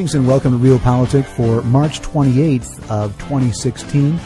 Greetings and welcome to Real Politics for March 28th of 2016.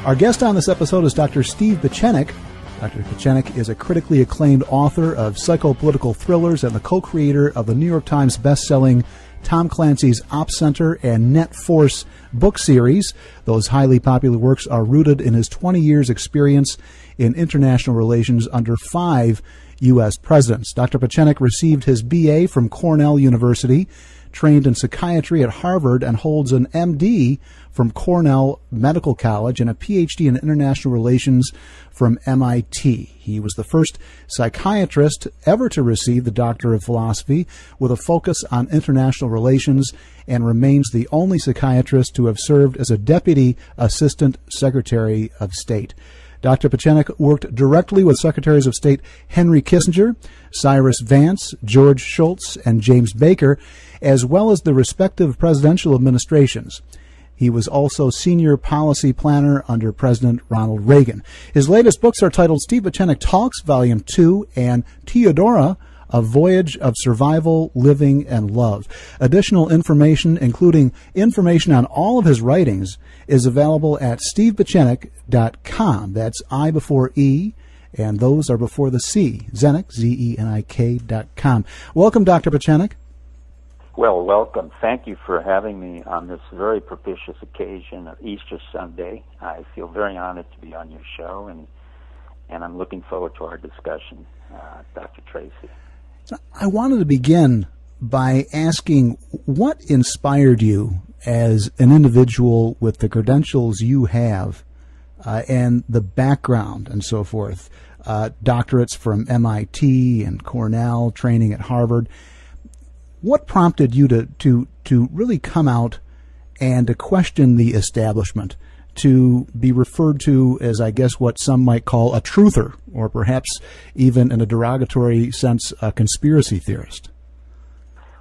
Our guest on this episode is Dr. Steve Pieczenik. Dr. Pieczenik is a critically acclaimed author of psychopolitical thrillers and the co-creator of the New York Times best-selling Tom Clancy's Op Center and Net Force book series. Those highly popular works are rooted in his 20 years experience in international relations under 5 U.S. presidents. Dr. Pieczenik received his B.A. from Cornell University, trained in psychiatry at Harvard, and holds an M.D. from Cornell Medical College and a Ph.D. in international relations from MIT. He was the first psychiatrist ever to receive the Doctor of Philosophy with a focus on international relations and remains the only psychiatrist to have served as a Deputy Assistant Secretary of State. Dr. Pieczenik worked directly with Secretaries of State Henry Kissinger, Cyrus Vance, George Shultz, and James Baker, as well as the respective presidential administrations. He was also senior policy planner under President Ronald Reagan. His latest books are titled Steve Pieczenik Talks, Volume 2, and Theodora, A Voyage of Survival, Living, and Love. Additional information, including information on all of his writings, is available at stevepieczenik.com. That's I before E, and those are before the C. Zenik, Z-E-N-I-K.com. Welcome, Dr. Pieczenik. Well, welcome. Thank you for having me on this very propitious occasion of Easter Sunday. I feel very honored to be on your show, and I'm looking forward to our discussion, Dr. Tracey. I wanted to begin by asking what inspired you as an individual with the credentials you have and the background and so forth, doctorates from MIT and Cornell, training at Harvard. What prompted you to really come out and to question the establishment, to be referred to as, I guess, what some might call a truther, or perhaps even in a derogatory sense, a conspiracy theorist?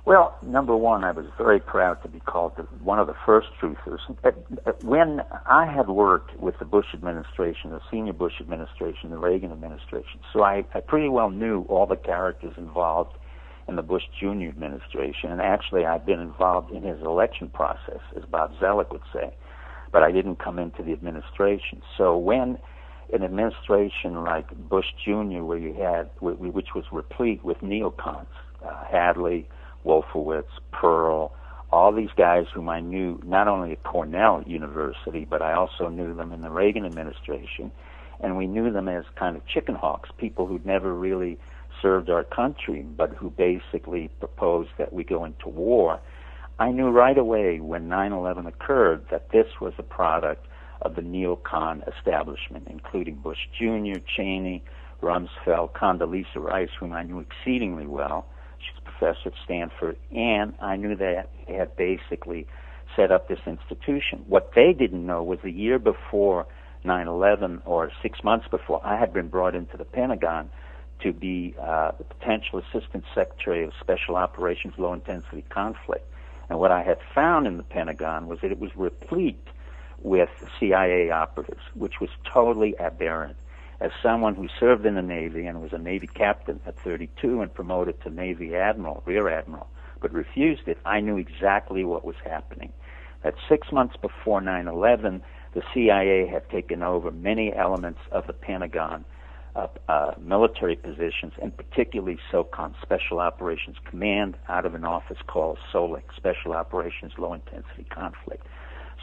Well, number one, I was very proud to be called one of the first truthers. When I had worked with the Bush administration, the senior Bush administration, the Reagan administration, so I pretty well knew all the characters involved in the Bush Jr. administration, and actually I've been involved in his election process, as Bob Zellick would say, but I didn't come into the administration. So when an administration like Bush Jr., where you had, which was replete with neocons, Hadley, Wolfowitz, Pearl, all these guys whom I knew not only at Cornell University, but I also knew them in the Reagan administration, and we knew them as kind of chicken hawks, people who'd never really served our country, but who basically proposed that we go into war. I knew right away when 9/11 occurred that this was a product of the neocon establishment, including Bush Jr., Cheney, Rumsfeld, Condoleezza Rice, whom I knew exceedingly well. She's a professor at Stanford, and I knew that they had basically set up this institution. What they didn't know was the year before 9/11, or 6 months before, I had been brought into the Pentagon to be the potential Assistant Secretary of Special Operations, Low-Intensity Conflict. And what I had found in the Pentagon was that it was replete with CIA operatives, which was totally aberrant. As someone who served in the Navy and was a Navy captain at 32 and promoted to Navy Admiral, Rear Admiral, but refused it, I knew exactly what was happening. That 6 months before 9/11, the CIA had taken over many elements of the Pentagon, military positions, and particularly SOCOM, Special Operations Command, out of an office called SOLIC, Special Operations Low Intensity Conflict.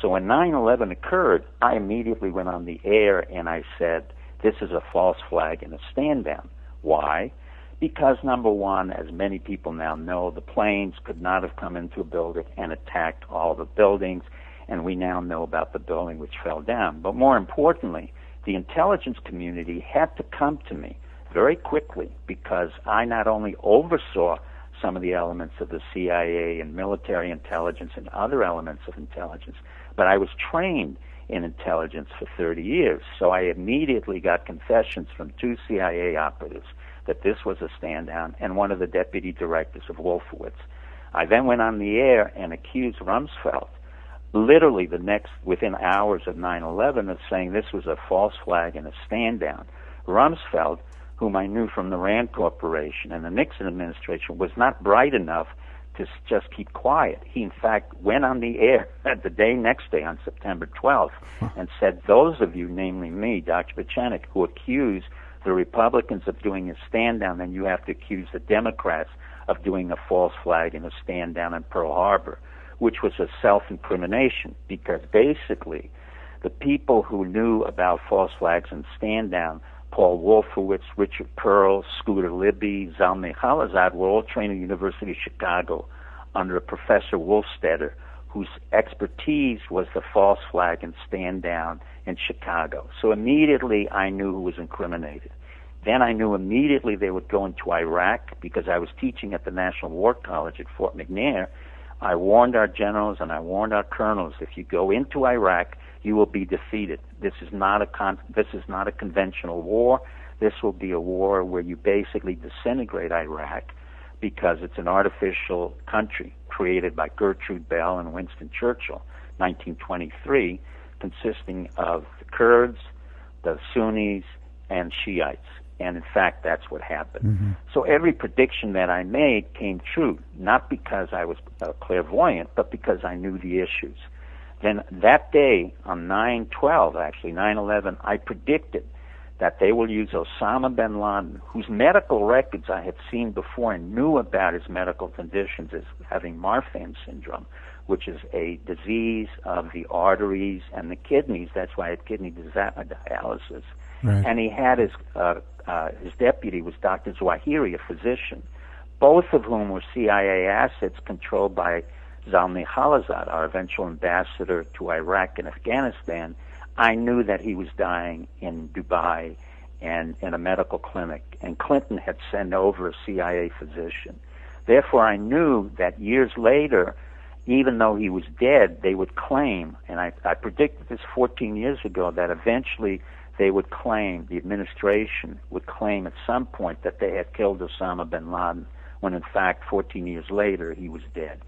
So when 9/11 occurred, I immediately went on the air and I said, this is a false flag and a stand down. Why? Because, number one, as many people now know, the planes could not have come into a building and attacked all the buildings, and we now know about the building which fell down. But more importantly, the intelligence community had to come to me very quickly, because I not only oversaw some of the elements of the CIA and military intelligence and other elements of intelligence, but I was trained in intelligence for 30 years. So I immediately got confessions from 2 CIA operatives that this was a stand down, and one of the deputy directors of Wolfowitz. I then went on the air and accused Rumsfeld, literally within hours of 9/11, of saying this was a false flag and a stand down. Rumsfeld, whom I knew from the Rand Corporation and the Nixon administration, was not bright enough to just keep quiet. He, in fact, went on the air the next day on September 12th and said, those of you, namely me, Dr. Pieczenik, who accuse the Republicans of doing a stand down, then you have to accuse the Democrats of doing a false flag and a stand down in Pearl Harbor, which was a self-incrimination, because basically the people who knew about false flags and stand down, Paul Wolfowitz, Richard Pearl, Scooter Libby, Zalmay Khalilzad, were all trained at the University of Chicago under Professor Wolfstetter, whose expertise was the false flag and stand down in Chicago. So immediately I knew who was incriminated. Then I knew immediately they would go into Iraq, because I was teaching at the National War College at Fort McNair. I warned our generals and I warned our colonels, if you go into Iraq, you will be defeated. This is not a conventional war. This will be a war where you basically disintegrate Iraq, because it's an artificial country created by Gertrude Bell and Winston Churchill, 1923, consisting of the Kurds, the Sunnis, and Shiites. And in fact, that's what happened. Mm-hmm. So every prediction that I made came true, not because I was clairvoyant, but because I knew the issues. Then that day, on 9/11, I predicted that they will use Osama bin Laden, whose medical records I had seen before and knew about his medical conditions as having Marfan syndrome, which is a disease of the arteries and the kidneys. That's why he had kidney dialysis. Right. And he had his deputy was Dr. Zawahiri, a physician, both of whom were CIA assets controlled by Zalmay Khalilzad, our eventual ambassador to Iraq and Afghanistan. I knew that he was dying in Dubai and in a medical clinic, and Clinton had sent over a CIA physician. Therefore, I knew that years later, even though he was dead, they would claim, and I predicted this 14 years ago, that eventually they would claim, the administration would claim at some point that they had killed Osama bin Laden, when in fact 14 years later he was dead.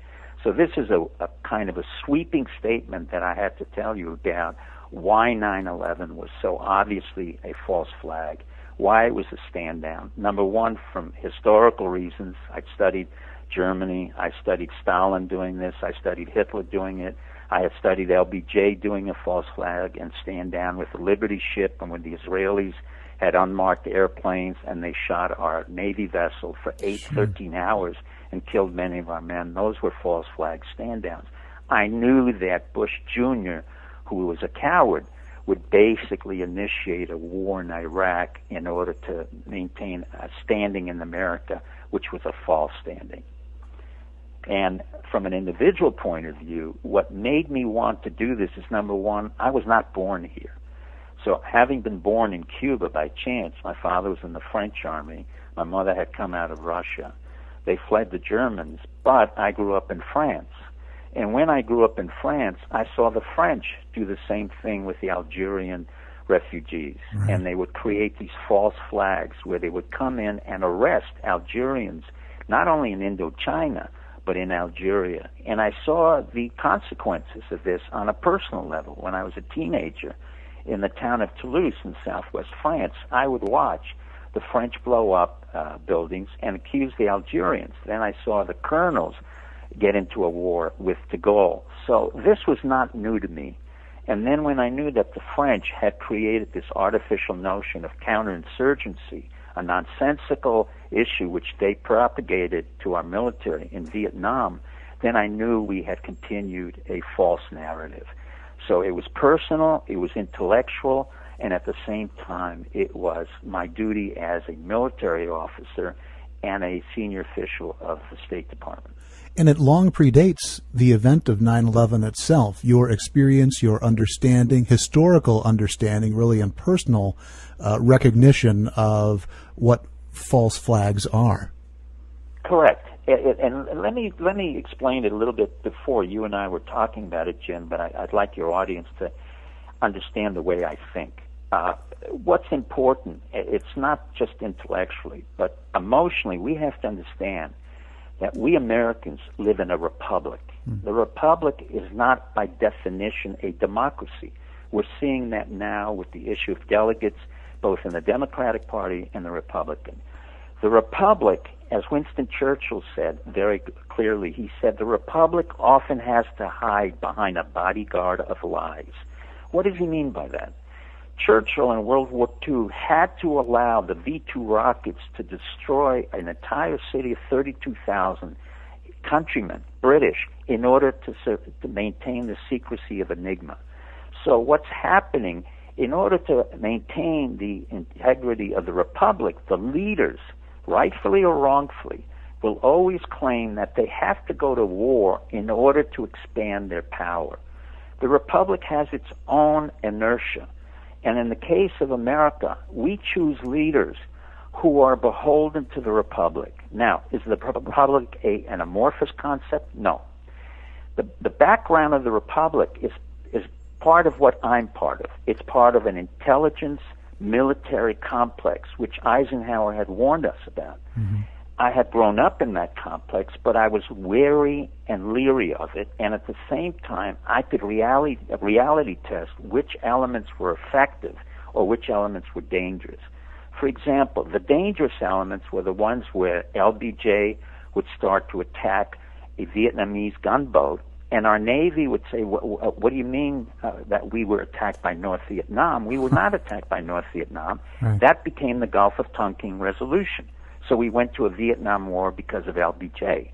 So this is a kind of a sweeping statement that I had to tell you about why 9/11 was so obviously a false flag, why it was a stand down. Number one, from historical reasons. I studied Germany, I studied Stalin doing this, I studied Hitler doing it, I have studied LBJ doing a false flag and stand down with the Liberty ship, and when the Israelis had unmarked airplanes and they shot our Navy vessel for 13 hours and killed many of our men. Those were false flag stand downs. I knew that Bush Jr., who was a coward, would basically initiate a war in Iraq in order to maintain a standing in America, which was a false standing. And from an individual point of view, what made me want to do this is, number one, I was not born here. So having been born in Cuba by chance, my father was in the French army, my mother had come out of Russia. They fled the Germans, but I grew up in France. And when I grew up in France, I saw the French do the same thing with the Algerian refugees. Right. And they would create these false flags where they would come in and arrest Algerians, not only in Indochina, but in Algeria. And I saw the consequences of this on a personal level. When I was a teenager in the town of Toulouse in southwest France, I would watch the French blow up buildings and accuse the Algerians. Then I saw the colonels get into a war with de Gaulle. So this was not new to me. And then when I knew that the French had created this artificial notion of counterinsurgency, a nonsensical issue which they propagated to our military in Vietnam, then I knew we had continued a false narrative. So it was personal, it was intellectual, and at the same time it was my duty as a military officer and a senior official of the State Department. And it long predates the event of 9/11 itself. Your experience, your understanding, historical understanding, really, and personal recognition of what false flags are. Correct. And let me explain it a little bit before you and I were talking about it, Jim, but I'd like your audience to understand the way I think. What's important, it's not just intellectually, but emotionally, we have to understand that we Americans live in a republic. The republic is not by definition a democracy. We're seeing that now with the issue of delegates, both in the Democratic Party and the Republican. The republic as Winston Churchill said very clearly, he said, the republic often has to hide behind a bodyguard of lies. What does he mean by that? Churchill in World War II had to allow the V-2 rockets to destroy an entire city of 32,000 countrymen, British, in order to maintain the secrecy of Enigma. So what's happening, in order to maintain the integrity of the republic, the leaders, rightfully or wrongfully, will always claim that they have to go to war in order to expand their power. The republic has its own inertia. And in the case of America, we choose leaders who are beholden to the republic. Now, is the republic an amorphous concept? No. The background of the republic is part of what I'm part of. It's part of an intelligence military complex, which Eisenhower had warned us about. Mm-hmm. I had grown up in that complex, but I was wary and leery of it, and at the same time, I could reality test which elements were effective or which elements were dangerous. For example, the dangerous elements were the ones where LBJ would start to attack a Vietnamese gunboat, and our Navy would say, what do you mean that we were attacked by North Vietnam? We were not attacked by North Vietnam. Right. That became the Gulf of Tonkin Resolution. So we went to a Vietnam War because of LBJ.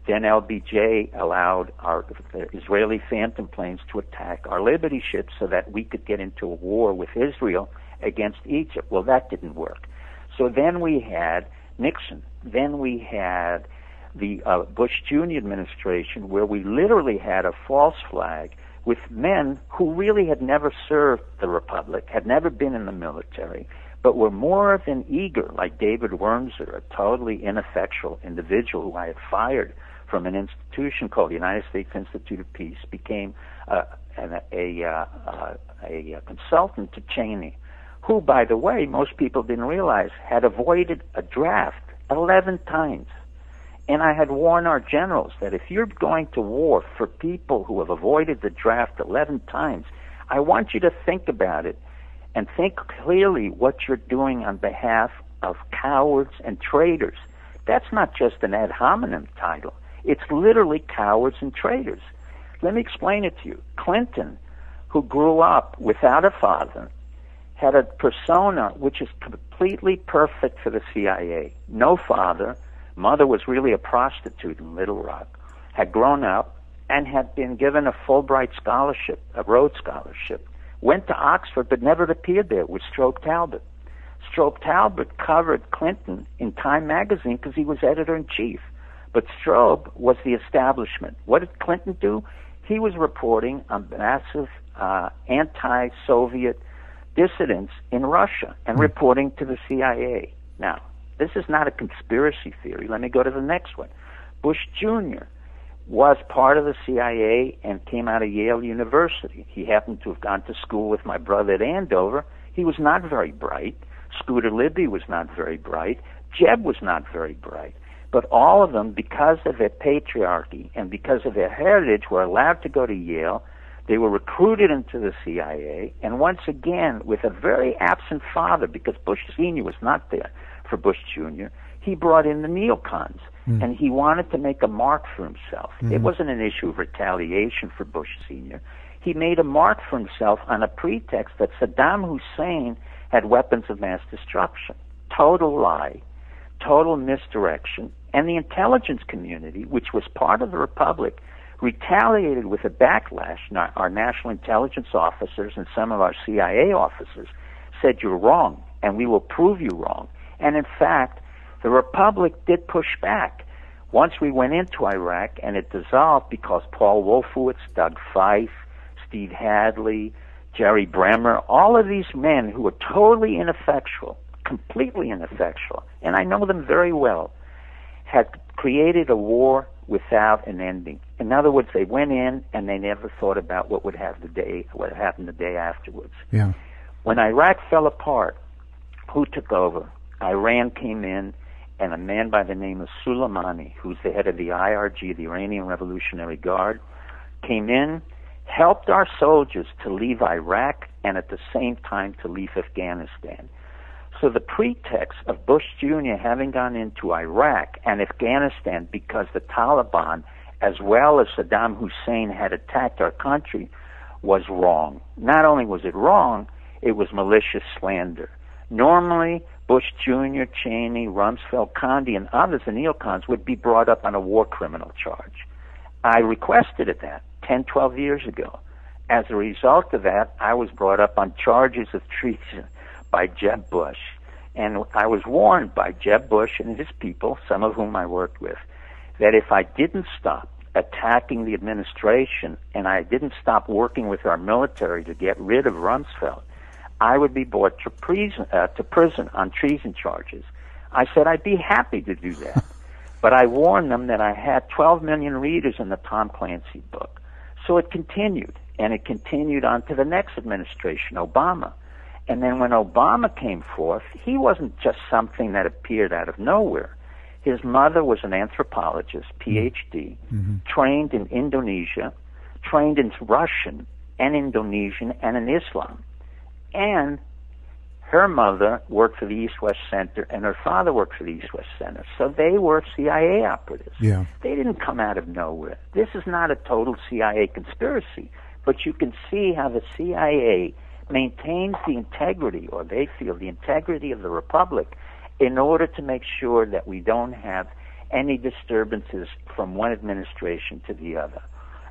Then LBJ allowed our Israeli Phantom planes to attack our Liberty ships so that we could get into a war with Israel against Egypt. Well, that didn't work. So then we had Nixon. Then we had the Bush Jr. administration, where we literally had a false flag with men who really had never served the Republic, had never been in the military, but were more than eager, like David Wurmser, a totally ineffectual individual who I had fired from an institution called the United States Institute of Peace, became a consultant to Cheney, who, by the way, most people didn't realize, had avoided a draft 11 times. And I had warned our generals that if you're going to war for people who have avoided the draft 11 times, I want you to think about it and think clearly what you're doing on behalf of cowards and traitors. That's not just an ad hominem title. It's literally cowards and traitors. Let me explain it to you. Clinton, who grew up without a father, had a persona which is completely perfect for the CIA. No father. Mother was really a prostitute in Little Rock, had grown up and had been given a Fulbright scholarship, a Rhodes Scholarship, went to Oxford but never appeared there with Strobe Talbot. Strobe Talbot covered Clinton in Time magazine because he was editor-in-chief. But Strobe was the establishment. What did Clinton do? He was reporting on massive anti-Soviet dissidents in Russia and reporting to the CIA. Now, this is not a conspiracy theory. Let me go to the next one. Bush Jr. was part of the CIA and came out of Yale University. He happened to have gone to school with my brother at Andover. He was not very bright. Scooter Libby was not very bright. Jeb was not very bright. But all of them, because of their patriarchy and because of their heritage, were allowed to go to Yale. They were recruited into the CIA, and once again, with a very absent father, because Bush Sr. was not there for Bush Jr., he brought in the neocons, and he wanted to make a mark for himself. It wasn't an issue of retaliation for Bush Sr. He made a mark for himself on a pretext that Saddam Hussein had weapons of mass destruction. Total lie, total misdirection, and the intelligence community, which was part of the Republic, retaliated with a backlash. Our national intelligence officers and some of our CIA officers said, "You're wrong, and we will prove you wrong." And in fact, the Republic did push back. Once we went into Iraq, and it dissolved because Paul Wolfowitz, Doug Feith, Steve Hadley, Jerry Bremer, all of these men who were totally ineffectual, completely ineffectual, and I know them very well, had created a war without an ending. In other words, they went in and they never thought about what would happen the day afterwards. Yeah. When Iraq fell apart, who took over? Iran came in, and a man by the name of Soleimani, who's the head of the IRG, the Iranian Revolutionary Guard, came in, helped our soldiers to leave Iraq, and at the same time to leave Afghanistan. So the pretext of Bush Jr. having gone into Iraq and Afghanistan because the Taliban, as well as Saddam Hussein, had attacked our country was wrong. Not only was it wrong, it was malicious slander. Normally, Bush Jr., Cheney, Rumsfeld, Condi, and others, the neocons, would be brought up on a war criminal charge. I requested it that 10, 12 years ago. As a result of that, I was brought up on charges of treason by Jeb Bush. And I was warned by Jeb Bush and his people, some of whom I worked with, that if I didn't stop attacking the administration and I didn't stop working with our military to get rid of Rumsfeld, I would be brought to prison on treason charges. I said I'd be happy to do that. But I warned them that I had 12 million readers in the Tom Clancy book. So it continued, and it continued on to the next administration, Obama. And then when Obama came forth, he wasn't just something that appeared out of nowhere. His mother was an anthropologist, PhD, trained in Indonesia, trained in Russian and Indonesian and in Islam. And her mother worked for the East-West Center, and her father worked for the East-West Center. So they were CIA operatives. Yeah. They didn't come out of nowhere. This is not a total CIA conspiracy, but you can see how the CIA maintains the integrity, or they feel the integrity of the Republic, in order to make sure that we don't have any disturbances from one administration to the other.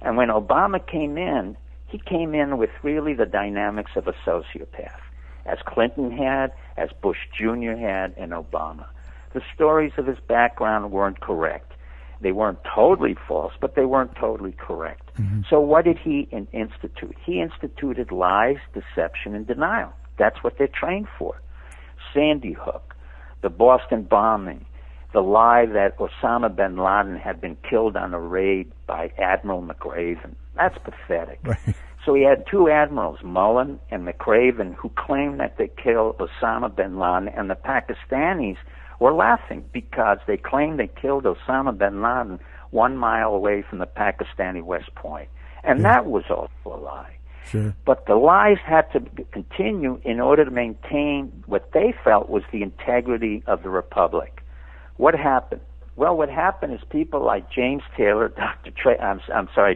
And when Obama came in, he came in with really the dynamics of a sociopath, as Clinton had, as Bush Jr. had, and Obama. The stories of his background weren't correct. They weren't totally false, but they weren't totally correct. So what did he institute? He instituted lies, deception, and denial. That's what they're trained for. Sandy Hook, the Boston bombing, the lie that Osama bin Laden had been killed on a raid by Admiral McRaven. That's pathetic. Right. So he had two admirals, Mullen and McRaven, who claimed that they killed Osama bin Laden, and the Pakistanis were laughing because they claimed they killed Osama bin Laden 1 mile away from the Pakistani West Point. And that was also a lie. Sure. But the lies had to continue in order to maintain what they felt was the integrity of the Republic. What happened? Well, what happened is people like James Taylor,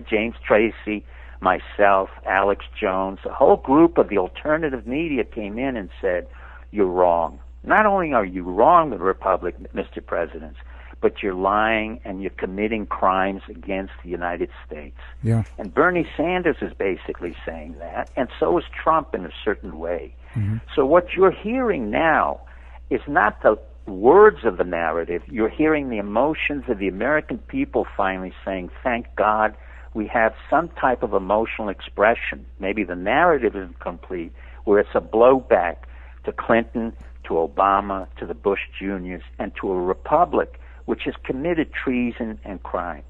James Tracey, myself, Alex Jones, a whole group of the alternative media came in and said, you're wrong. Not only are you wrong, the Republic, Mr. President, but you're lying and you're committing crimes against the United States. Yeah. And Bernie Sanders is basically saying that, and so is Trump in a certain way. So what you're hearing now is not the words of the narrative. You're hearing the emotions of the American people finally saying, thank God we have some type of emotional expression. Maybe the narrative isn't complete, where it's a blowback to Clinton, to Obama, to the Bush Juniors, and to a republic which has committed treason and crimes.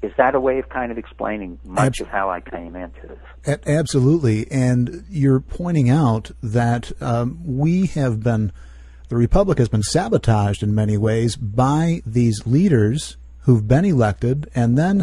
Is that a way of kind of explaining much of how I came into this? Absolutely. And you're pointing out that the Republic has been sabotaged in many ways by these leaders who've been elected and then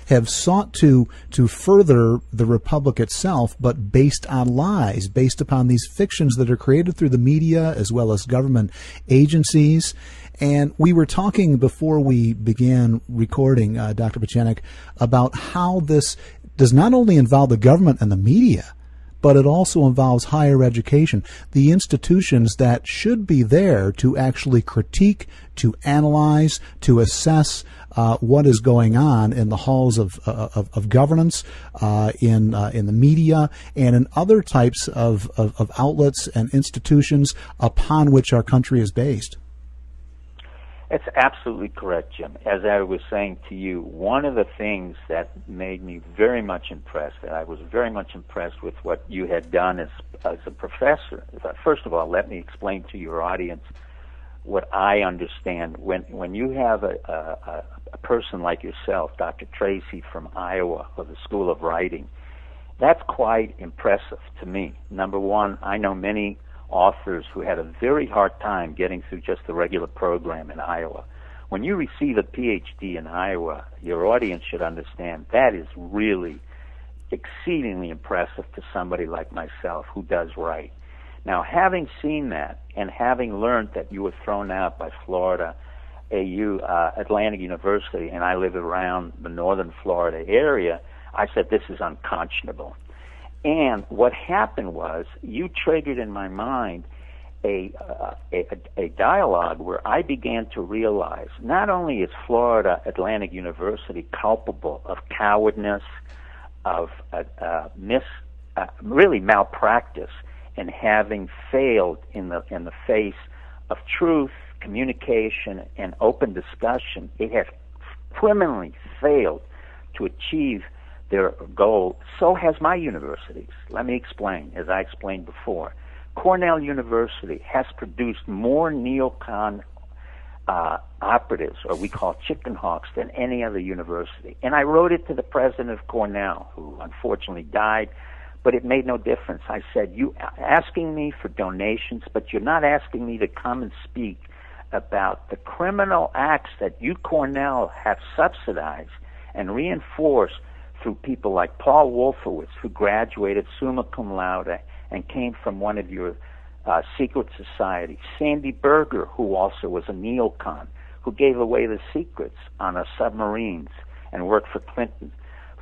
have sought to further the Republic itself, but based on lies, based upon these fictions that are created through the media as well as government agencies. And we were talking before we began recording, Dr. Pieczenik, about how this does not only involve the government and the media, but it also involves higher education, the institutions that should be there to actually critique, to analyze, to assess what is going on in the halls of governance, in the media, and in other types of outlets and institutions upon which our country is based. It's absolutely correct, Jim. As I was saying to you, one of the things that made me very much impressed, and I was very much impressed with what you had done as a professor. First of all, let me explain to your audience what I understand. When you have a person like yourself, Dr. Tracey from Iowa, of the School of Writing, that's quite impressive to me. Number one, I know many authors who had a very hard time getting through just the regular program in Iowa. When you receive a PhD in Iowa, your audience should understand that is really exceedingly impressive to somebody like myself who does write. Now, having seen that and having learned that you were thrown out by Florida Atlantic University, and I live around the northern Florida area, I said, this is unconscionable. And what happened was, you triggered in my mind a dialogue where I began to realize not only is Florida Atlantic University culpable of cowardness, of really malpractice, and having failed in the face of truth, communication, and open discussion, it has criminally failed to achieve their goal. So has my universities. Let me explain, as I explained before. Cornell University has produced more neocon operatives, or we call chicken hawks, than any other university. And I wrote it to the president of Cornell, who unfortunately died, but it made no difference. I said, you asking me for donations, but you're not asking me to come and speak about the criminal acts that you, Cornell, have subsidized and reinforced through people like Paul Wolfowitz, who graduated summa cum laude and came from one of your secret societies. Sandy Berger, who also was a neocon, who gave away the secrets on our submarines and worked for Clinton.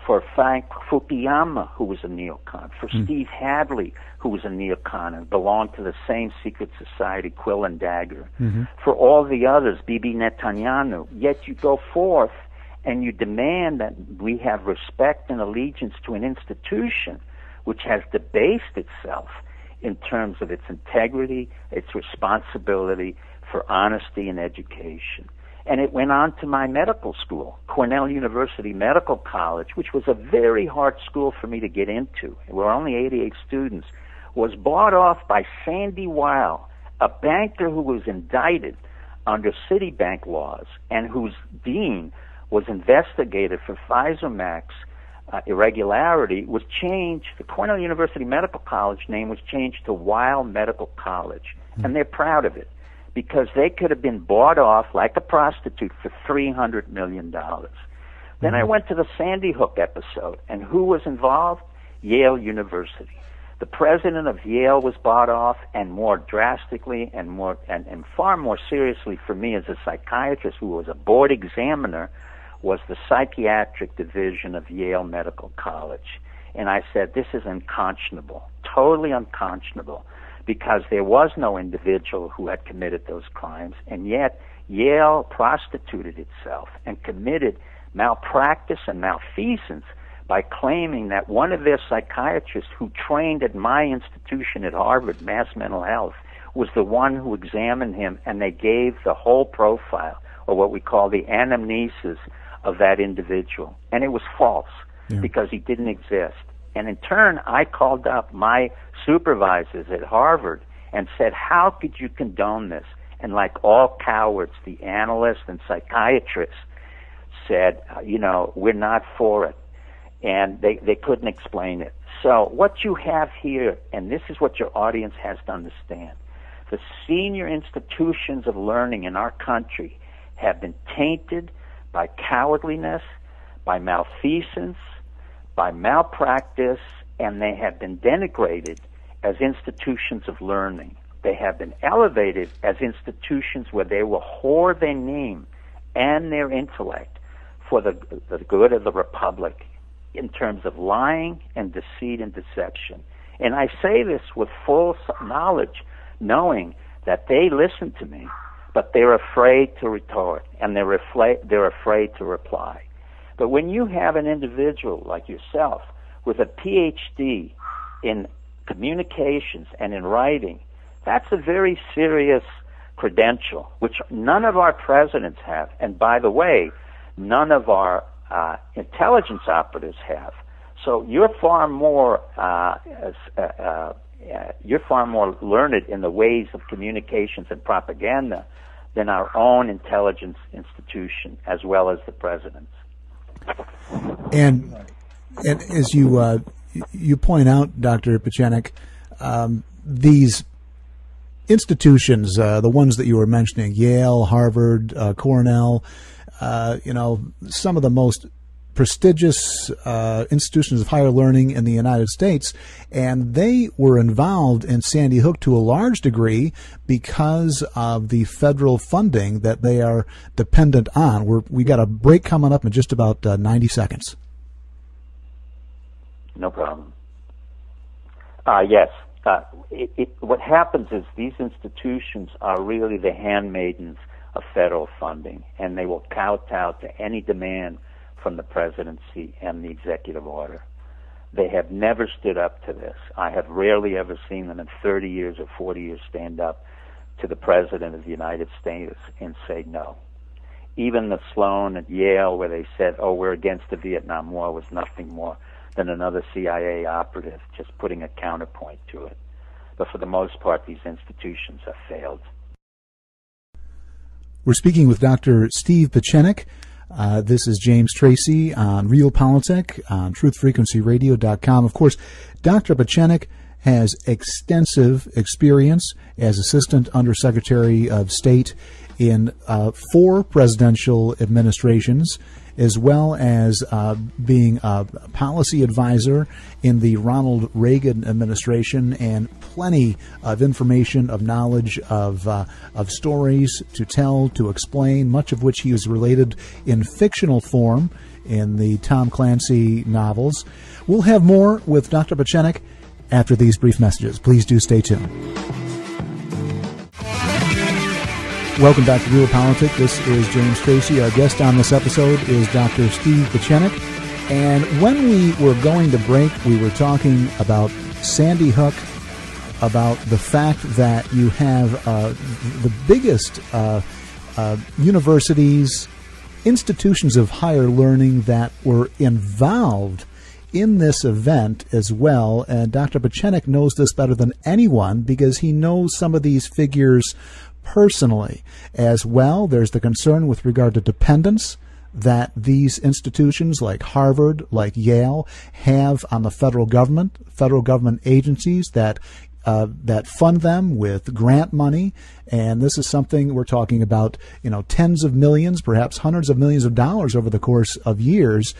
For Frank Fukuyama, who was a neocon. For Steve Hadley, who was a neocon and belonged to the same secret society, Quill and Dagger. For all the others, Bibi Netanyahu. Yet you go forth and you demand that we have respect and allegiance to an institution which has debased itself in terms of its integrity, its responsibility for honesty and education. And it went on to my medical school, Cornell University Medical College, which was a very hard school for me to get into. There were only 88 students. Was bought off by Sandy Weil, a banker who was indicted under Citibank laws and whose dean was investigated for Pfizer Max irregularity, was changed. The Cornell University Medical College name was changed to Weil Medical College, and they're proud of it, because they could have been bought off like a prostitute for $300 million. Then I went to the Sandy Hook episode, and who was involved? Yale University. The president of Yale was bought off, and more drastically and far more seriously for me as a psychiatrist who was a board examiner, was the psychiatric division of Yale Medical College. And I said, this is unconscionable, totally unconscionable, because there was no individual who had committed those crimes, and yet Yale prostituted itself and committed malpractice and malfeasance by claiming that one of their psychiatrists who trained at my institution at Harvard, Mass Mental Health, was the one who examined him, and they gave the whole profile, or what we call the anamnesis, of that individual. And it was false, because he didn't exist. And in turn, I called up my supervisors at Harvard and said, how could you condone this? And like all cowards, the analysts and psychiatrists said, we're not for it. And they couldn't explain it. So what you have here, and this is what your audience has to understand, the senior institutions of learning in our country have been tainted by cowardliness, by malfeasance, by malpractice, and they have been denigrated as institutions of learning. They have been elevated as institutions where they will whore their name and their intellect for the good of the republic in terms of lying and deceit and deception. And I say this with full knowledge, knowing that they listen to me, but they're afraid to retort, and they're afraid to reply. But when you have an individual like yourself with a PhD in communications and in writing, that's a very serious credential, which none of our presidents have. And by the way, none of our intelligence operatives have. So you're far more learned in the ways of communications and propaganda than our own intelligence institution, as well as the president's. And as you point out, Dr. Pieczenik, these institutions, the ones that you were mentioning, Yale, Harvard, Cornell, some of the most prestigious institutions of higher learning in the United States, and they were involved in Sandy Hook to a large degree because of the federal funding that they are dependent on. We got a break coming up in just about 90 seconds. No problem. Yes. What happens is these institutions are really the handmaidens of federal funding, and they will kowtow to any demand from the presidency and the executive order. They have never stood up to this. I have rarely ever seen them in 30 years or 40 years stand up to the President of the United States and say no. Even the Sloan at Yale, where they said, oh, we're against the Vietnam War, was nothing more than another CIA operative just putting a counterpoint to it. But for the most part, these institutions have failed. We're speaking with Dr. Steve Pieczenik. This is James Tracey on Realpolitik on TruthFrequencyRadio.com. Of course, Dr. Pieczenik has extensive experience as Assistant Undersecretary of State in 4 presidential administrations, as well as being a policy advisor in the Ronald Reagan administration, and plenty of information, of knowledge, of stories to tell, to explain, much of which he is related in fictional form in the Tom Clancy novels. We'll have more with Dr. Pieczenik after these brief messages. Please do stay tuned. Welcome back to Realpolitik. This is James Tracey. Our guest on this episode is Dr. Steve Pieczenik. And when we were going to break, we were talking about Sandy Hook, about the fact that you have the biggest universities, institutions of higher learning that were involved in this event as well. And Dr. Pieczenik knows this better than anyone because he knows some of these figures personally as well. There's the concern with regard to dependence that these institutions like Harvard, like Yale, have on the federal government agencies that fund them with grant money. And this is something we're talking about, tens of millions, perhaps hundreds of millions of dollars over the course of years.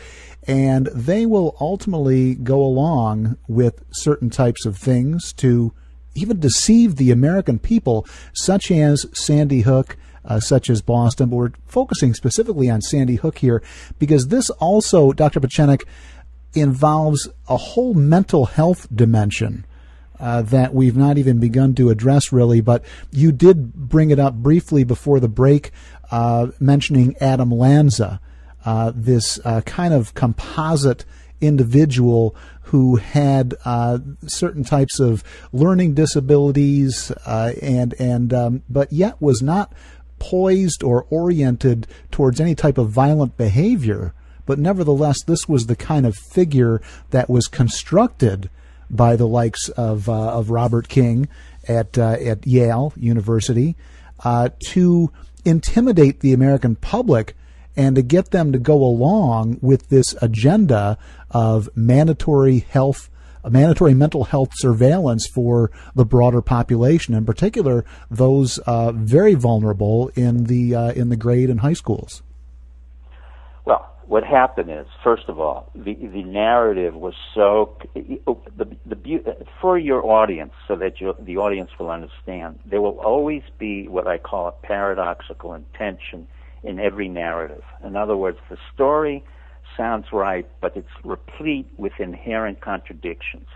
And they will ultimately go along with certain types of things to even deceive the American people, such as Sandy Hook, such as Boston. But we're focusing specifically on Sandy Hook here because this also, Dr. Pieczenik, involves a whole mental health dimension that we've not even begun to address really. But you did bring it up briefly before the break, mentioning Adam Lanza, this kind of composite individual who had certain types of learning disabilities, but yet was not poised or oriented towards any type of violent behavior. But nevertheless, this was the kind of figure that was constructed by the likes of Robert King at Yale University to intimidate the American public and to get them to go along with this agenda of mandatory mental health surveillance for the broader population, in particular those very vulnerable in the grade and high schools. Well, what happened is, first of all, the narrative was so for your audience, so that the audience will understand. There will always be what I call a paradoxical intention in every narrative. In other words, the story sounds right, but it's replete with inherent contradictions.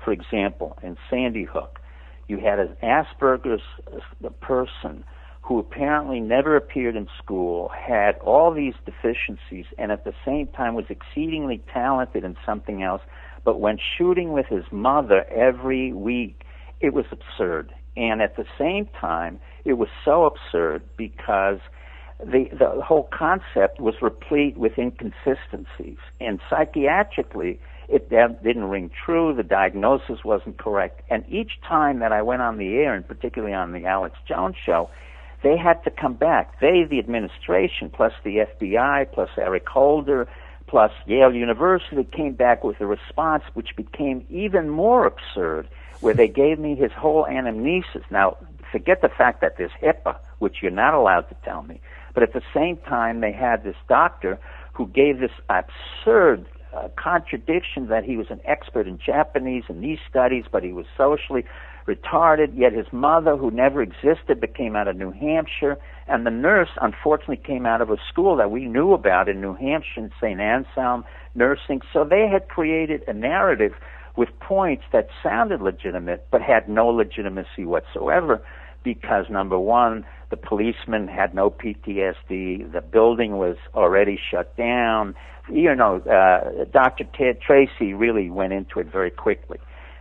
For example, in Sandy Hook, you had an Asperger's person who apparently never appeared in school, had all these deficiencies, and at the same time was exceedingly talented in something else, but went shooting with his mother every week. It was absurd. And at the same time, it was so absurd because the whole concept was replete with inconsistencies. And psychiatrically, it didn't ring true. The diagnosis wasn't correct. And each time that I went on the air, and particularly on the Alex Jones show, they had to come back. They, the administration, plus the FBI, plus Eric Holder, plus Yale University, came back with a response which became even more absurd, where they gave me his whole anamnesis. Now, forget the fact that there's HIPAA, which you're not allowed to tell me. But at the same time, they had this doctor who gave this absurd contradiction that he was an expert in Japanese and these studies, but he was socially retarded, yet his mother, who never existed, but came out of New Hampshire, and the nurse, unfortunately, came out of a school that we knew about in New Hampshire, in St. Anselm Nursing. So they had created a narrative with points that sounded legitimate, but had no legitimacy whatsoever, because, number one, the policeman had no PTSD, the building was already shut down. Dr. Tracey really went into it very quickly.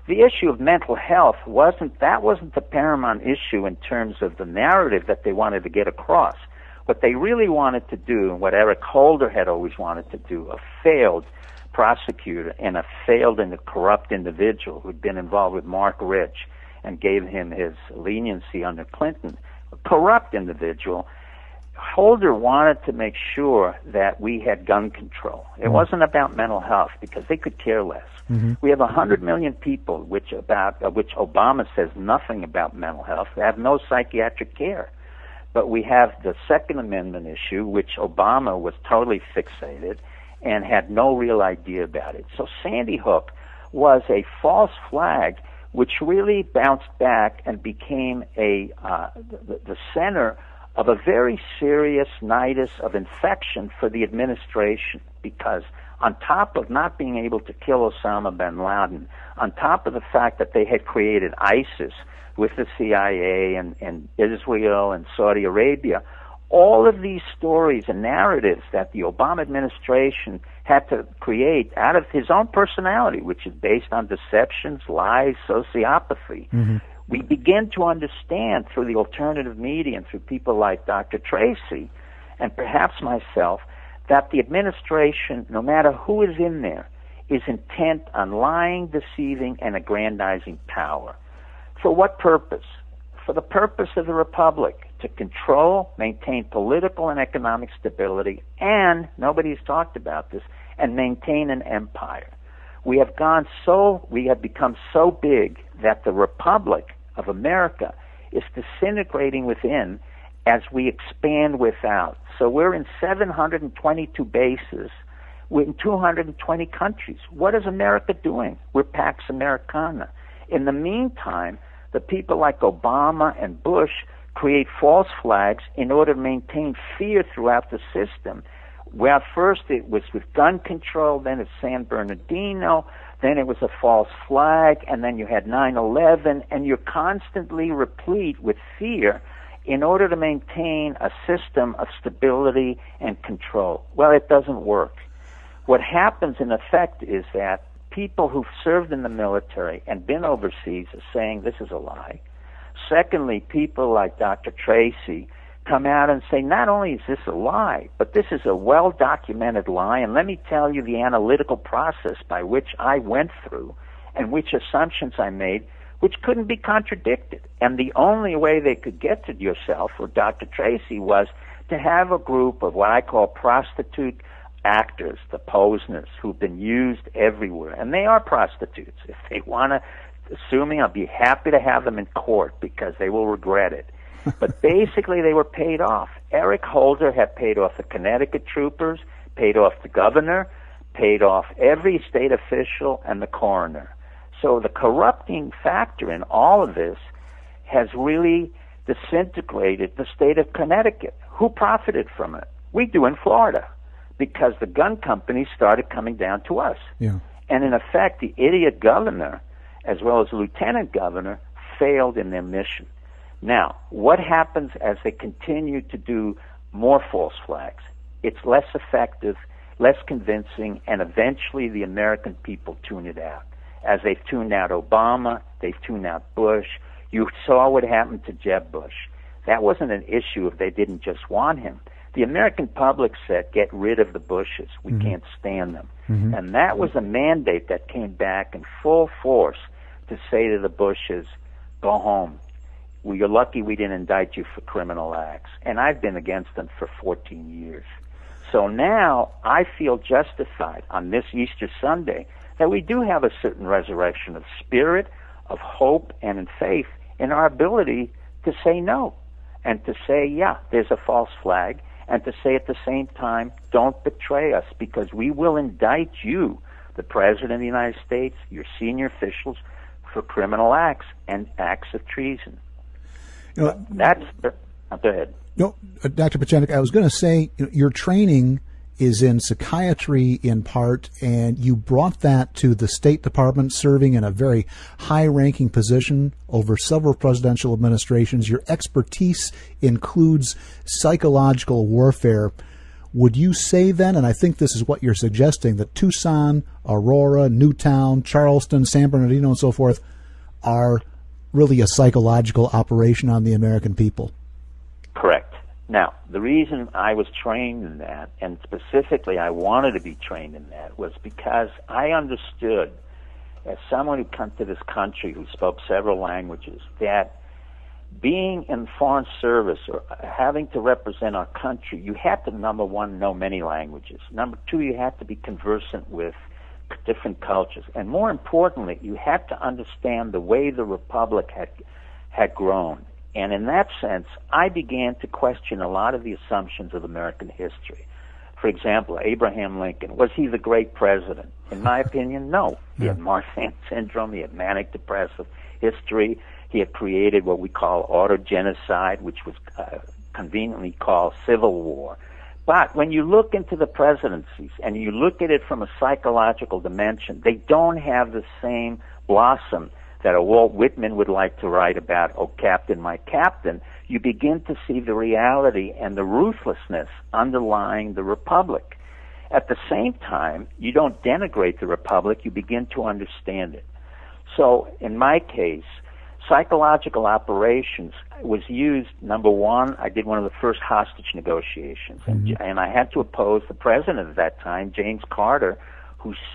The issue of mental health wasn't the paramount issue in terms of the narrative that they wanted to get across. What they really wanted to do, and what Eric Holder had always wanted to do, a failed prosecutor and a failed and a corrupt individual who'd been involved with Mark Rich and gave him his leniency under Clinton, a corrupt individual. Holder wanted to make sure that we had gun control. It wasn't about mental health, because they could care less. We have 100 million people, which Obama says nothing about mental health. They have no psychiatric care. But we have the Second Amendment issue, which Obama was totally fixated and had no real idea about it. So Sandy Hook was a false flag, which really bounced back and became the center of a very serious nidus of infection for the administration, because on top of not being able to kill Osama bin Laden, on top of the fact that they had created ISIS with the CIA and Israel and Saudi Arabia, all of these stories and narratives that the Obama administration had to create out of his own personality, which is based on deceptions, lies, sociopathy, we begin to understand through the alternative media and through people like Dr. Tracey and perhaps myself that the administration, no matter who is in there, is intent on lying, deceiving, and aggrandizing power. For what purpose? For the purpose of the Republic, to control, maintain political and economic stability, and, nobody's talked about this, and maintain an empire. We have become so big that the Republic of America is disintegrating within as we expand without. So we're in 722 bases. We're in 220 countries. What is America doing? We're Pax Americana. In the meantime, the people like Obama and Bush create false flags in order to maintain fear throughout the system. Well, first it was with gun control, then it's San Bernardino, then it was a false flag, and then you had 9/11, and you're constantly replete with fear in order to maintain a system of stability and control. Well, it doesn't work. What happens in effect is that people who've served in the military and been overseas are saying this is a lie. Secondly, people like Dr. Tracey come out and say, not only is this a lie, but this is a well-documented lie, and let me tell you the analytical process by which I went through and which assumptions I made, which couldn't be contradicted. And the only way they could get to yourself, or Dr. Tracey, was to have a group of what I call prostitute actors, the posners, who've been used everywhere. And they are prostitutes. If they want to sue me, I'll be happy to have them in court, because they will regret it. But basically, they were paid off. Eric Holder had paid off the Connecticut troopers, paid off the governor, paid off every state official, and the coroner. So the corrupting factor in all of this has really disintegrated the state of Connecticut. Who profited from it? We do in Florida, because the gun companies started coming down to us. Yeah. And in effect, the idiot governor, as well as the lieutenant governor, failed in their mission. Now, what happens as they continue to do more false flags? It's less effective, less convincing, and eventually the American people tune it out. As they've tuned out Obama, they've tuned out Bush. You saw what happened to Jeb Bush. That wasn't an issue if they didn't just want him. The American public said, get rid of the Bushes. We can't stand them. And that was a mandate that came back in full force to say to the Bushes, go home. Well, you're lucky we didn't indict you for criminal acts. And I've been against them for 14 years. So now I feel justified on this Easter Sunday that we do have a certain resurrection of spirit, of hope, and in faith in our ability to say no and to say, yeah, there's a false flag, and to say at the same time, don't betray us, because we will indict you, the President of the United States, your senior officials, for criminal acts and acts of treason. You know, go ahead. No, Dr. Pieczenik, I was going to say, your training is in psychiatry in part, and you brought that to the State Department, serving in a very high-ranking position over several presidential administrations. Your expertise includes psychological warfare. Would you say then, and I think this is what you're suggesting, that Tucson, Aurora, Newtown, Charleston, San Bernardino, and so forth are really a psychological operation on the American people? Correct. Now, the reason I was trained in that, and specifically I wanted to be trained in that, was because I understood, as someone who came to this country who spoke several languages, that being in foreign service or having to represent our country, you had to, number one, know many languages. Number two, you had to be conversant with different cultures. And more importantly, you had to understand the way the Republic had grown. And in that sense, I began to question a lot of the assumptions of American history. For example, Abraham Lincoln, was he the great president? In my opinion, no. He had Marfan syndrome, he had manic depressive history, he had created what we call auto-genocide, which was conveniently called civil war. But when you look into the presidencies and you look at it from a psychological dimension, they don't have the same blossom that a Walt Whitman would like to write about, "Oh, Captain, my Captain." You begin to see the reality and the ruthlessness underlying the Republic. At the same time, you don't denigrate the Republic, you begin to understand it. So, in my case, psychological operations was used. Number one, I did one of the first hostage negotiations, and I had to oppose the president at that time, James Carter,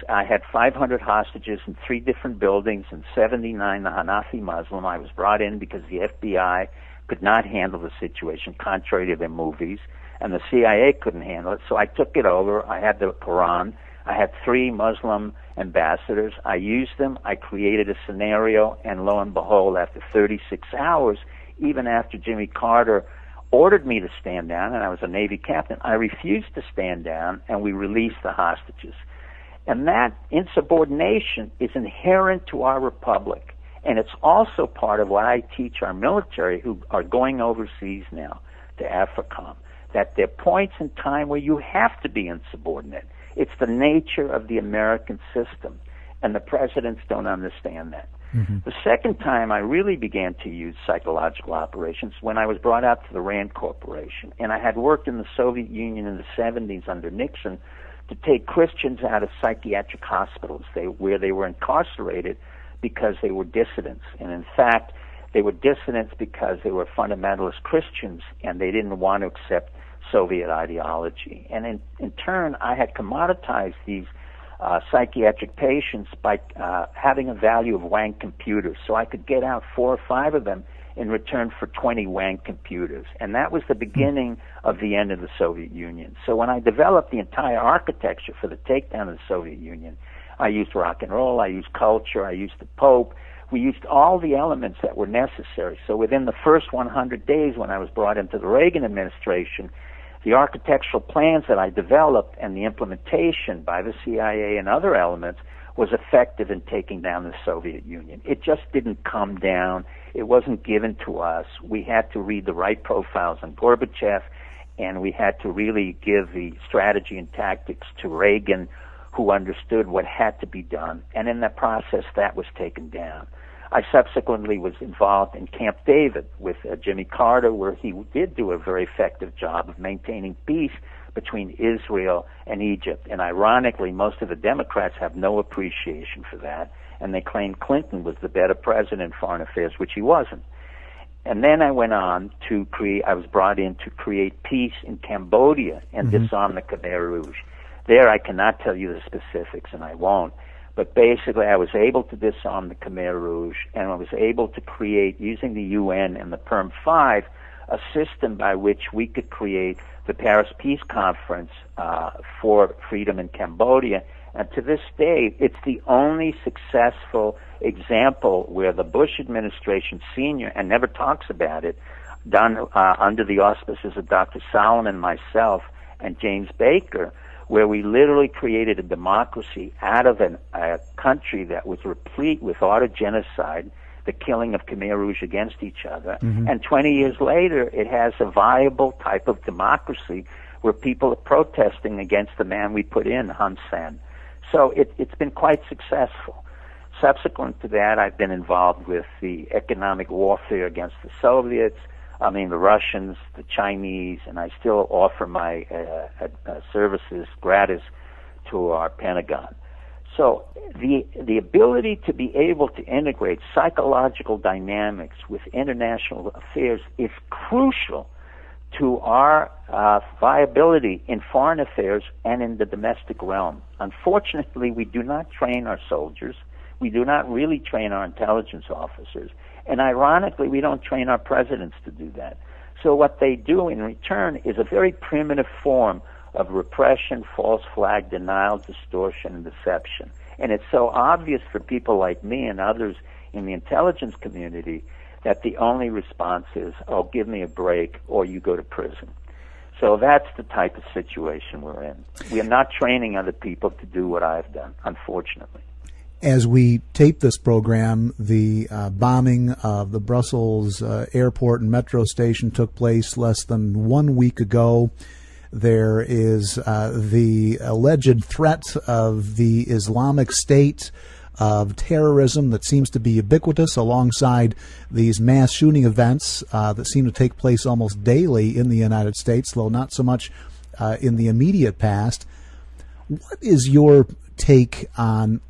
I had 500 hostages in 3 different buildings and 79 Hanafi Muslim. I was brought in because the FBI could not handle the situation, contrary to their movies, and the CIA couldn't handle it, so I took it over. I had the Quran. I had 3 Muslim ambassadors. I used them. I created a scenario, and lo and behold, after 36 hours, even after Jimmy Carter ordered me to stand down, and I was a Navy captain, I refused to stand down, and we released the hostages. And that insubordination is inherent to our republic. And it's also part of what I teach our military who are going overseas now to AFRICOM, that there are points in time where you have to be insubordinate. It's the nature of the American system, and the presidents don't understand that. The second time I really began to use psychological operations when I was brought out to the RAND Corporation, and I had worked in the Soviet Union in the 70s under Nixon to take Christians out of psychiatric hospitals where they were incarcerated because they were dissidents. And in fact, they were dissidents because they were fundamentalist Christians and they didn't want to accept Soviet ideology. And in turn, I had commoditized these psychiatric patients by having a value of Wang computers. So I could get out 4 or 5 of them in return for 20 Wang computers. And that was the beginning of the end of the Soviet Union. So when I developed the entire architecture for the takedown of the Soviet Union, I used rock and roll, I used culture, I used the Pope. We used all the elements that were necessary. So within the first 100 days when I was brought into the Reagan administration, the architectural plans that I developed and the implementation by the CIA and other elements was effective in taking down the Soviet Union. It just didn't come down. It wasn't given to us. We had to read the right profiles on Gorbachev, and we had to really give the strategy and tactics to Reagan, who understood what had to be done. And in that process, that was taken down. I subsequently was involved in Camp David with Jimmy Carter, where he did do a very effective job of maintaining peace between Israel and Egypt. And ironically, most of the Democrats have no appreciation for that, and they claim Clinton was the better president in foreign affairs, which he wasn't. And then I went on to I was brought in to create peace in Cambodia and disarm the Khmer Rouge. There I cannot tell you the specifics, and I won't. But basically, I was able to disarm the Khmer Rouge, and I was able to create, using the UN and the PERM 5, a system by which we could create the Paris Peace Conference for freedom in Cambodia. And to this day, it's the only successful example where the Bush administration senior, and never talks about it, done under the auspices of Dr. Solomon, myself, and James Baker, where we literally created a democracy out of a country that was replete with auto-genocide, the killing of Khmer Rouge against each other. Mm-hmm. And 20 years later, it has a viable type of democracy where people are protesting against the man we put in, Hun Sen. So it's been quite successful. Subsequent to that, I've been involved with the economic warfare against the Soviets, the Russians, the Chinese, and I still offer my services gratis to our Pentagon. So the ability to be able to integrate psychological dynamics with international affairs is crucial to our viability in foreign affairs and in the domestic realm. Unfortunately, we do not train our soldiers. We do not really train our intelligence officers. And ironically, we don't train our presidents to do that. So what they do in return is a very primitive form of repression, false flag, denial, distortion, and deception. And it's so obvious for people like me and others in the intelligence community that the only response is, oh, give me a break, or you go to prison. So that's the type of situation we're in. We are not training other people to do what I've done, unfortunately. As we tape this program, the bombing of the Brussels airport and metro station took place less than 1 week ago. There is the alleged threat of the Islamic State, of terrorism that seems to be ubiquitous alongside these mass shooting events that seem to take place almost daily in the United States, though not so much in the immediate past. What is your take on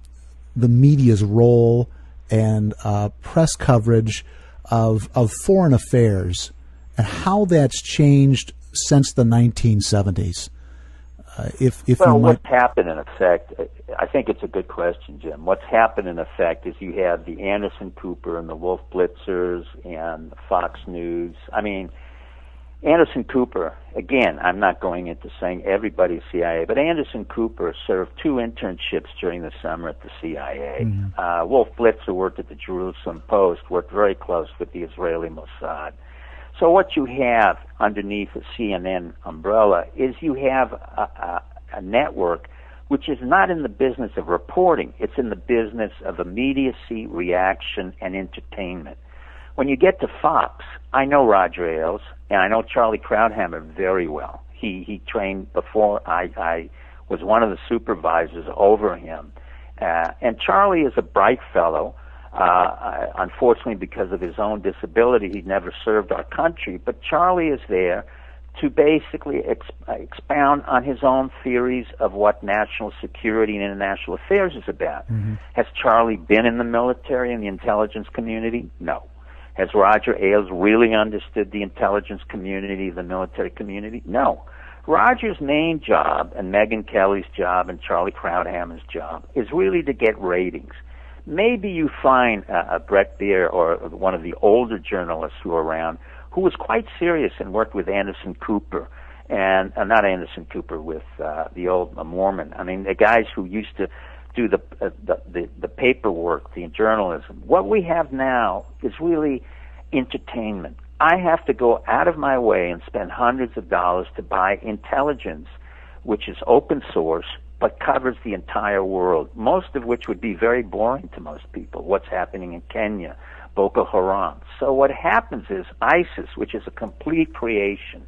the media's role and press coverage of foreign affairs and how that's changed since the 1970s? What's happened in effect, I think it's a good question, Jim. What's happened in effect is you have the Anderson Cooper and the Wolf Blitzers and Fox News. Anderson Cooper, again, I'm not going into saying everybody's CIA, but Anderson Cooper served 2 internships during the summer at the CIA. Mm-hmm. Wolf Blitzer worked at the Jerusalem Post, worked very close with the Israeli Mossad. So what you have underneath the CNN umbrella is you have a network which is not in the business of reporting. It's in the business of immediacy, reaction, and entertainment. When you get to Fox, I know Roger Ailes, and I know Charlie Krauthammer very well. He trained before I was one of the supervisors over him. And Charlie is a bright fellow. Unfortunately, because of his own disability, he never served our country. But Charlie is there to basically expound on his own theories of what national security and international affairs is about. Mm-hmm. Has Charlie been in the military and the intelligence community? No. Has Roger Ailes really understood the intelligence community, the military community? No. Roger's main job, and Megyn Kelly's job, and Charlie Krauthammer's job, is really to get ratings. Maybe you find Brett Beer or one of the older journalists who are around who was quite serious and worked with Anderson Cooper, and not Anderson Cooper, with the old Mormon. The guys who used to do the paperwork, the journalism. What we have now is really entertainment. I have to go out of my way and spend hundreds of dollars to buy intelligence, which is open source, but covers the entire world, most of which would be very boring to most people. What's happening in Kenya, Boko Haram. So what happens is ISIS, which is a complete creation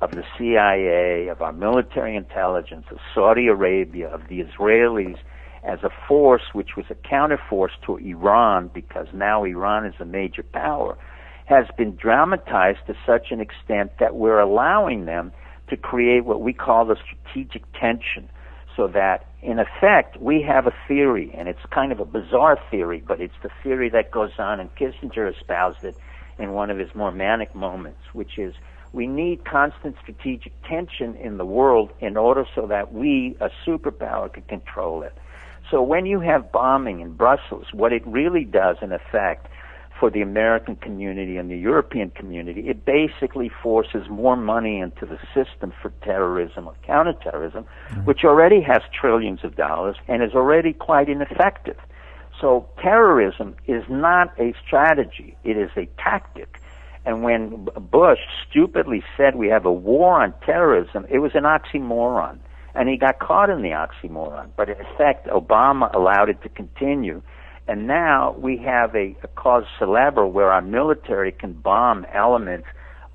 of the CIA, of our military intelligence, of Saudi Arabia, of the Israelis, as a force which was a counterforce to Iran, because now Iran is a major power, has been dramatized to such an extent that we're allowing them to create what we call the strategic tension, so that, in effect, we have a theory, and it's kind of a bizarre theory, but it's the theory that goes on, and Kissinger espoused it in one of his more manic moments, which is we need constant strategic tension in the world in order so that we, a superpower, can control it. So when you have bombing in Brussels, what it really does, in effect, for the American community and the European community, it basically forces more money into the system for terrorism or counterterrorism, which already has trillions of dollars and is already quite ineffective. So terrorism is not a strategy. It is a tactic. And when Bush stupidly said we have a war on terrorism, it was an oxymoron. And he got caught in the oxymoron. But in effect, Obama allowed it to continue. And now we have a cause célèbre where our military can bomb elements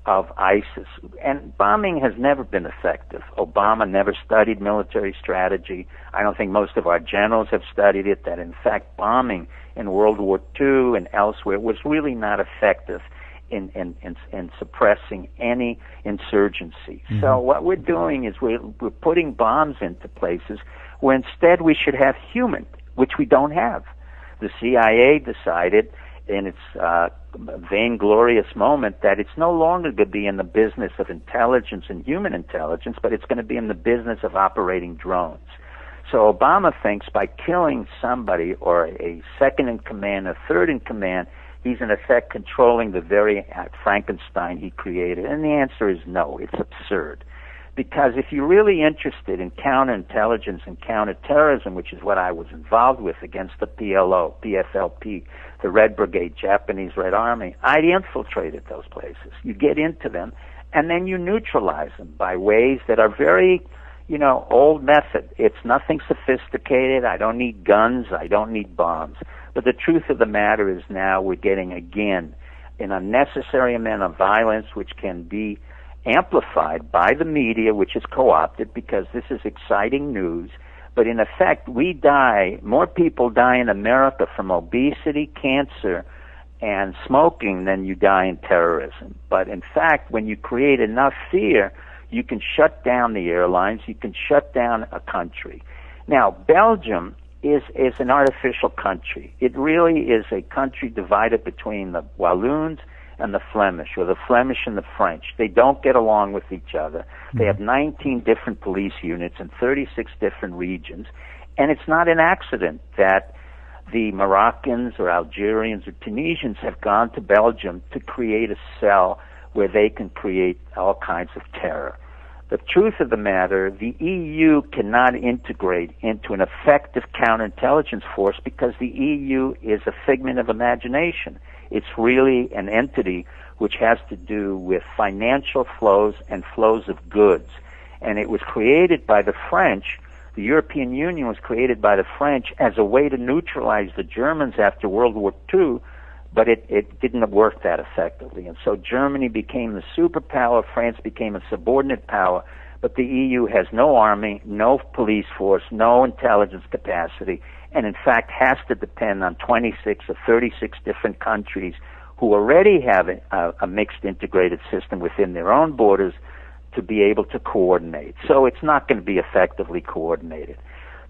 of ISIS. And bombing has never been effective. Obama never studied military strategy. I don't think most of our generals have studied it, that in fact bombing in World War II and elsewhere was really not effective in suppressing any insurgency. Mm-hmm. So what we're doing is we're putting bombs into places where instead we should have human, which we don't have. The CIA decided in its vainglorious moment that it's no longer going to be in the business of intelligence and human intelligence, but it's going to be in the business of operating drones. So Obama thinks by killing somebody or a second in command, a third in command, he's in effect controlling the very Frankenstein he created. And the answer is no, it's absurd. Because if you're really interested in counterintelligence and counterterrorism, which is what I was involved with against the PLO, PFLP, the Red Brigade, Japanese Red Army, I infiltrated those places. You get into them, and then you neutralize them by ways that are very, old method. It's nothing sophisticated. I don't need guns. I don't need bombs. But the truth of the matter is now we're getting, again, an unnecessary amount of violence which can be amplified by the media, which is co-opted because this is exciting news. But in effect, more people die in America from obesity, cancer, and smoking than you die in terrorism. But in fact, when you create enough fear, you can shut down the airlines, you can shut down a country. Now, Belgium is an artificial country. It really is a country divided between the Walloons and the Flemish, or the Flemish and the French. They don't get along with each other. They have 19 different police units in 36 different regions, and it's not an accident that the Moroccans or Algerians or Tunisians have gone to Belgium to create a cell where they can create all kinds of terror. The truth of the matter, the EU cannot integrate into an effective counterintelligence force because the EU is a figment of imagination. It's really an entity which has to do with financial flows and flows of goods. And it was created by the French. The European Union was created by the French as a way to neutralize the Germans after World War II, but it didn't work that effectively. And so Germany became the superpower, France became a subordinate power, but the EU has no army, no police force, no intelligence capacity, and in fact has to depend on 26 or 36 different countries who already have a mixed integrated system within their own borders to be able to coordinate. So it's not going to be effectively coordinated.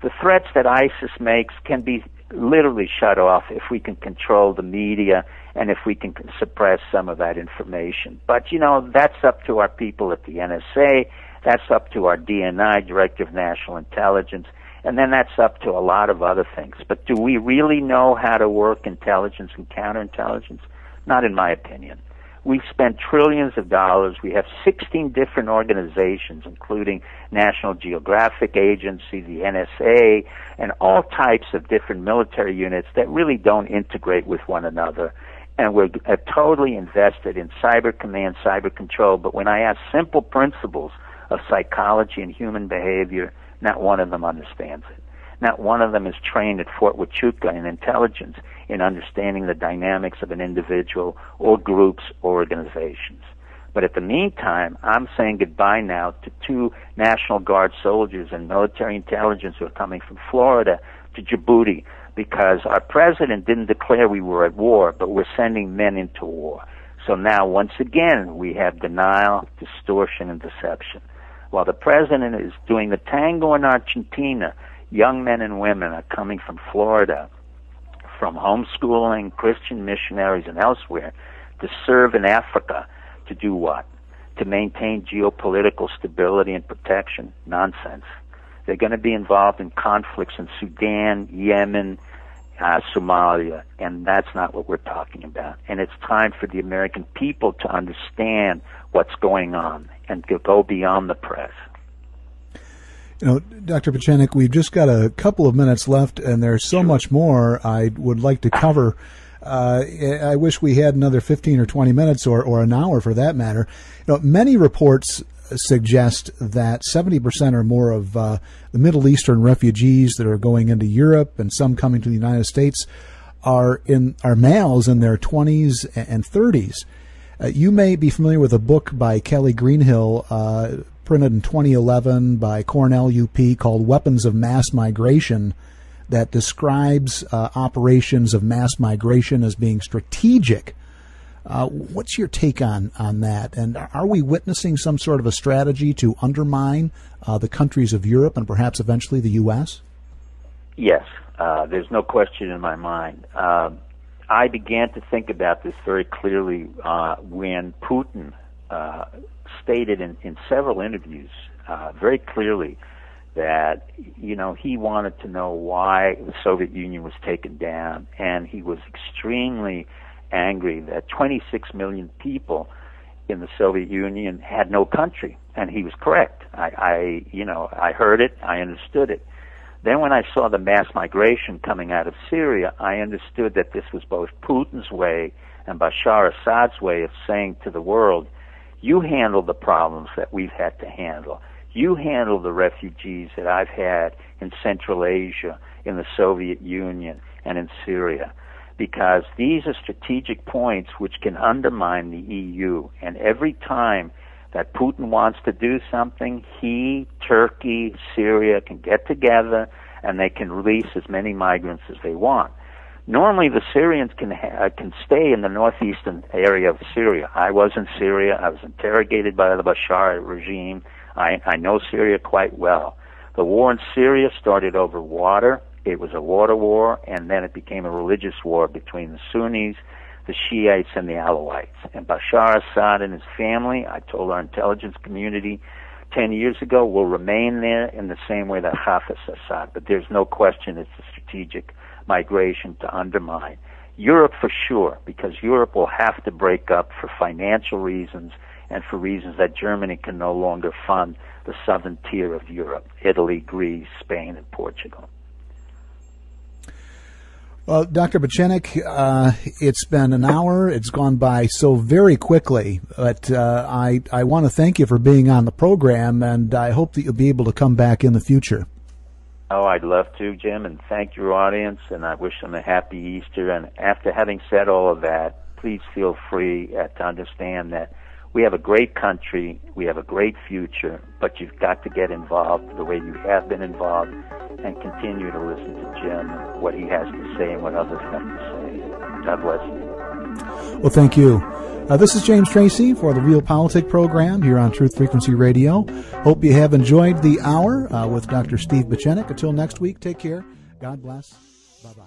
The threats that ISIS makes can be literally shut off if we can control the media and if we can suppress some of that information. But, that's up to our people at the NSA, that's up to our DNI, Director of National Intelligence, and then that's up to a lot of other things. But do we really know how to work intelligence and counterintelligence? Not in my opinion. We've spent trillions of dollars. We have 16 different organizations, including National Geographic Agency, the NSA, and all types of different military units that really don't integrate with one another. And we're totally invested in cyber command, cyber control. But when I ask simple principles of psychology and human behavior, not one of them understands it. Not one of them is trained at Fort Huachuca in intelligence in understanding the dynamics of an individual or groups or organizations. But at the meantime, I'm saying goodbye now to 2 National Guard soldiers and military intelligence who are coming from Florida to Djibouti because our president didn't declare we were at war, but we're sending men into war. So now, once again, we have denial, distortion, and deception. While the president is doing the tango in Argentina, young men and women are coming from Florida, from homeschooling, Christian missionaries, and elsewhere to serve in Africa to do what? To maintain geopolitical stability and protection? Nonsense. They're going to be involved in conflicts in Sudan, Yemen, Somalia, and that's not what we're talking about. And it's time for the American people to understand what's going on and to go beyond the press. Dr. Pieczenik, we've just got a couple of minutes left, and there's so much more I would like to cover. I wish we had another 15 or 20 minutes or an hour for that matter. Many reports suggest that 70% or more of the Middle Eastern refugees that are going into Europe and some coming to the United States are males in their 20s and 30s. You may be familiar with a book by Kelly Greenhill, printed in 2011 by Cornell UP, called Weapons of Mass Migration, that describes operations of mass migration as being strategic. What's your take on that? And are we witnessing some sort of a strategy to undermine the countries of Europe and perhaps eventually the U.S.? Yes, there's no question in my mind. I began to think about this very clearly when Putin stated in several interviews very clearly that, he wanted to know why the Soviet Union was taken down, and he was extremely angry that 26 million people in the Soviet Union had no country, and he was correct. I heard it, I understood it. Then when I saw the mass migration coming out of Syria, I understood that this was both Putin's way and Bashar Assad's way of saying to the world, you handle the problems that we've had to handle. You handle the refugees that I've had in Central Asia, in the Soviet Union, and in Syria. Because these are strategic points which can undermine the EU. And every time that Putin wants to do something, he, Turkey, Syria can get together and they can release as many migrants as they want. Normally the Syrians can stay in the northeastern area of Syria. I was in Syria. I was interrogated by the Bashar regime. I know Syria quite well. The war in Syria started over water. It was a water war, and then it became a religious war between the Sunnis, the Shiites, and the Alawites. And Bashar Assad and his family, I told our intelligence community 10 years ago, will remain there in the same way that Hafiz Assad. But there's no question it's a strategic migration to undermine Europe for sure, because Europe will have to break up for financial reasons and for reasons that Germany can no longer fund the southern tier of Europe, Italy, Greece, Spain, and Portugal. Well, Dr. Pieczenik, it's been an hour. It's gone by so very quickly, but I want to thank you for being on the program, and I hope that you'll be able to come back in the future. Oh, I'd love to, Jim, and thank your audience, and I wish them a happy Easter. And after having said all of that, please feel free to understand that we have a great country, we have a great future, but you've got to get involved the way you have been involved and continue to listen to Jim and what he has to say and what others have to say. God bless you. Well, thank you. This is James Tracey for the Real Politic program here on Truth Frequency Radio. Hope you have enjoyed the hour with Dr. Steve Pieczenik. Until next week, take care. God bless. Bye-bye.